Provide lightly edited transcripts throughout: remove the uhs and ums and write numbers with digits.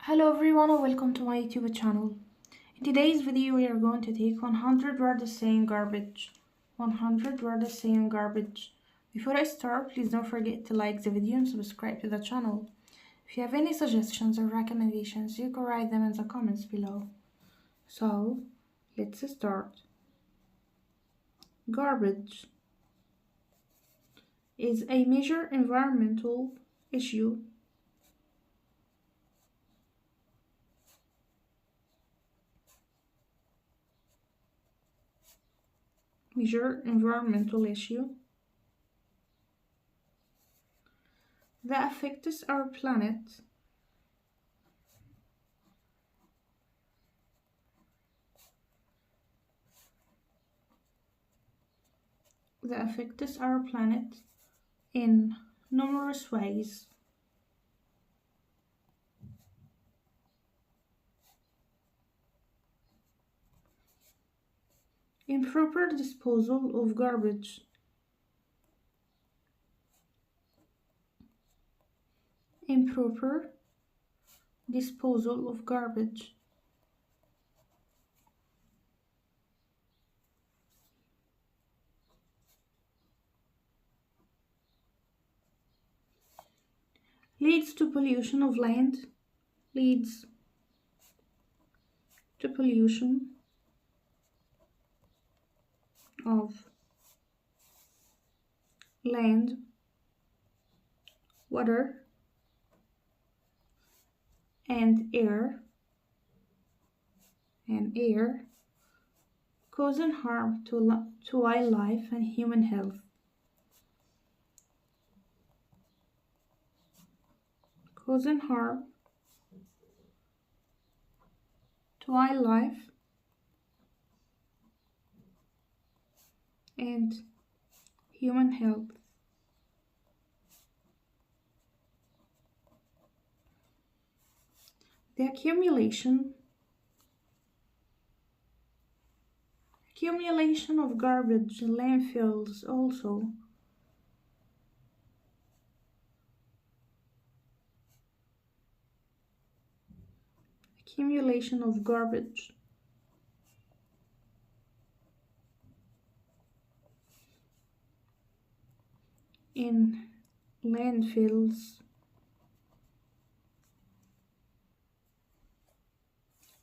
Hello everyone and welcome to my YouTube channel. In today's video we are going to take 100 words saying garbage. 100 words saying garbage. Before I start, please don't forget to like the video and subscribe to the channel. If you have any suggestions or recommendations, you can write them in the comments below. So, let's start. Garbage is a major environmental issue. Major environmental issue that affects our planet in numerous ways. Improper disposal of garbage. Improper disposal of garbage. Leads to pollution of land. Leads to pollution of land, water, and air, causing harm to wildlife and human health. Causing harm to wildlife and human health. The accumulation of garbage in landfills also. Accumulation of garbage in landfills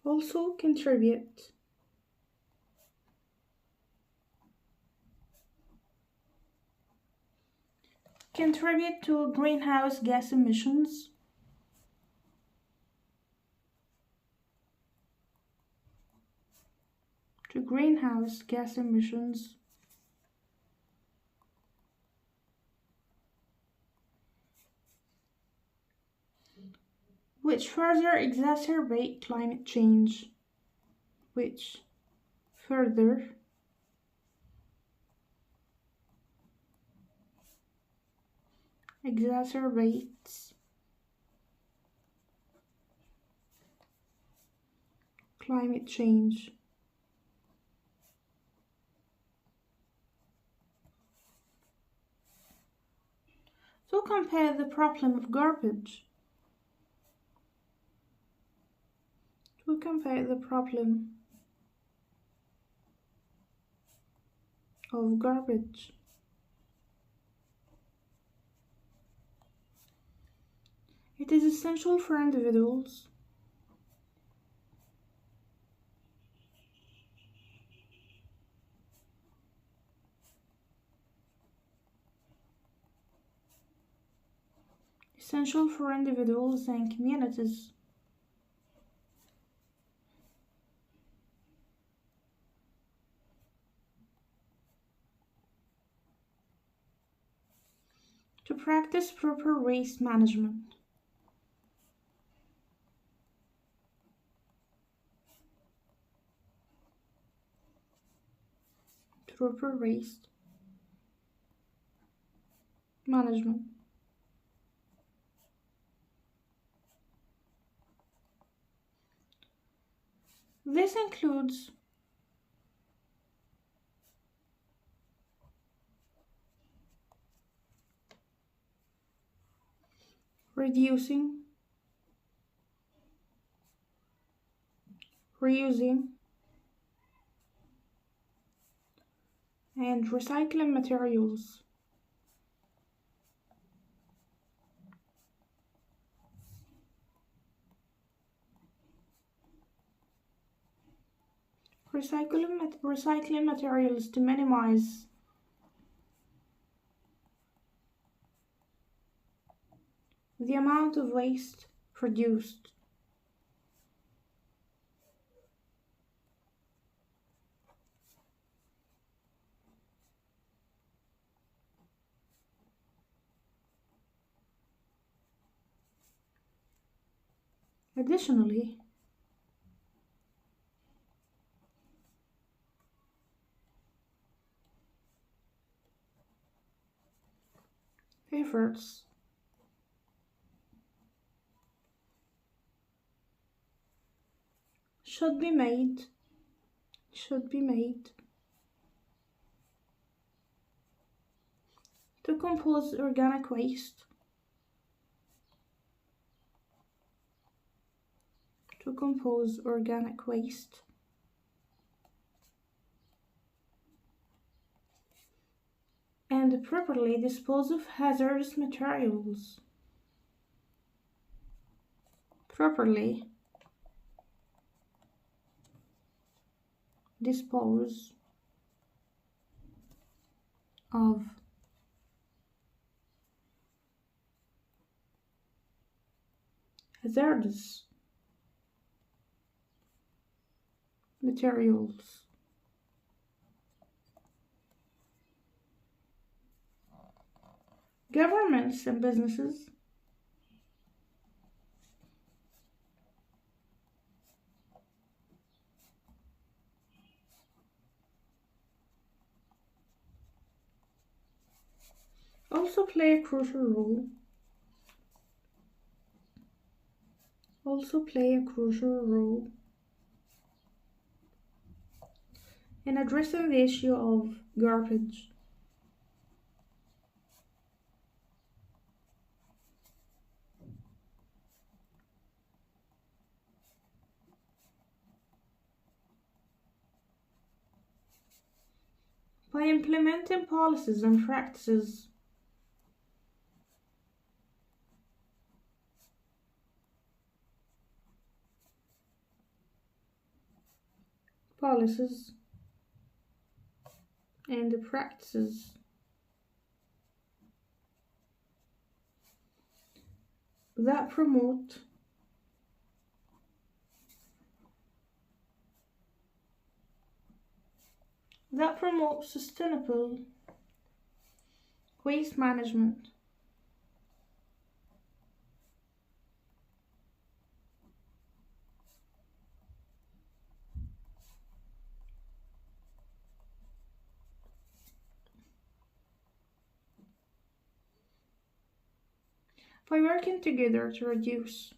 also contribute to greenhouse gas emissions. Which further exacerbate climate change. Which further exacerbates climate change. So compare the problem of garbage. To compare the problem of garbage. It is essential for individuals and communities to practice proper waste management. Proper waste management. This includes reducing reusing, and recycling materials. Recycling materials to minimize the amount of waste produced. Additionally, efforts should be made to compose organic waste, and properly dispose of hazardous materials. Properly dispose of hazardous materials. Governments and businesses also play a crucial role in addressing the issue of garbage. By implementing policies and practices that promote sustainable waste management. By working together to reduce,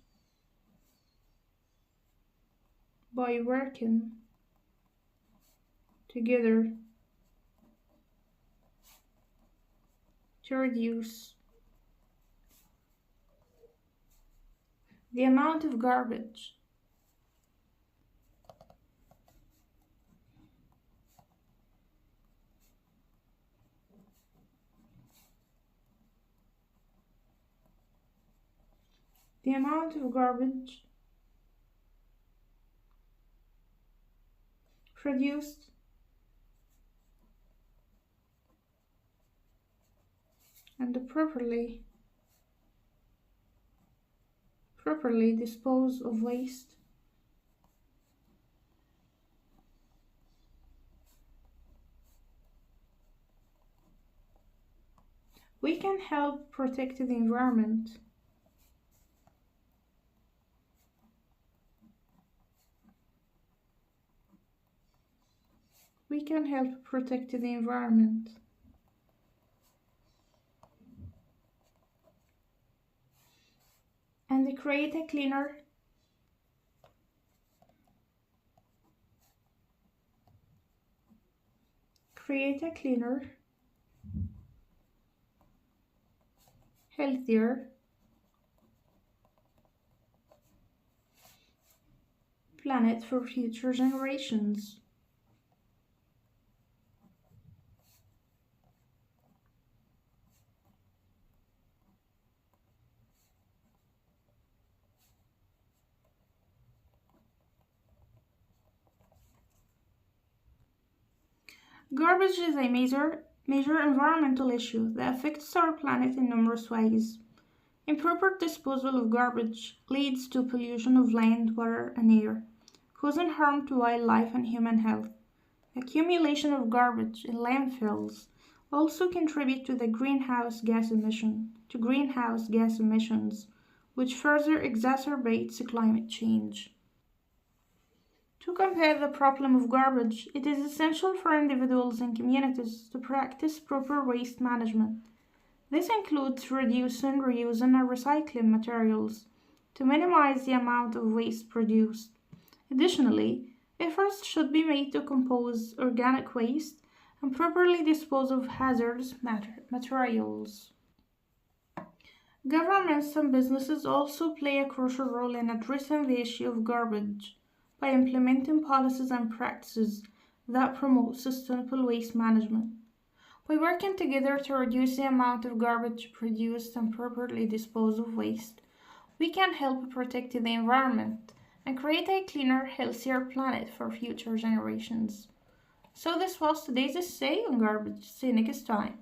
the amount of garbage produced and properly dispose of waste we can help protect the environment. And create a cleaner, healthier planet for future generations. Garbage is a major environmental issue that affects our planet in numerous ways. Improper disposal of garbage leads to pollution of land, water, and air, causing harm to wildlife and human health. Accumulation of garbage in landfills also contribute to greenhouse gas emissions, which further exacerbates climate change. To combat the problem of garbage, it is essential for individuals and communities to practice proper waste management. This includes reducing, reusing, and recycling materials to minimize the amount of waste produced. Additionally, efforts should be made to compose organic waste and properly dispose of hazardous materials. Governments and businesses also play a crucial role in addressing the issue of garbage by implementing policies and practices that promote sustainable waste management. By working together to reduce the amount of garbage produced and properly dispose of waste, we can help protect the environment and create a cleaner, healthier planet for future generations. So this was today's essay on garbage. See you next time.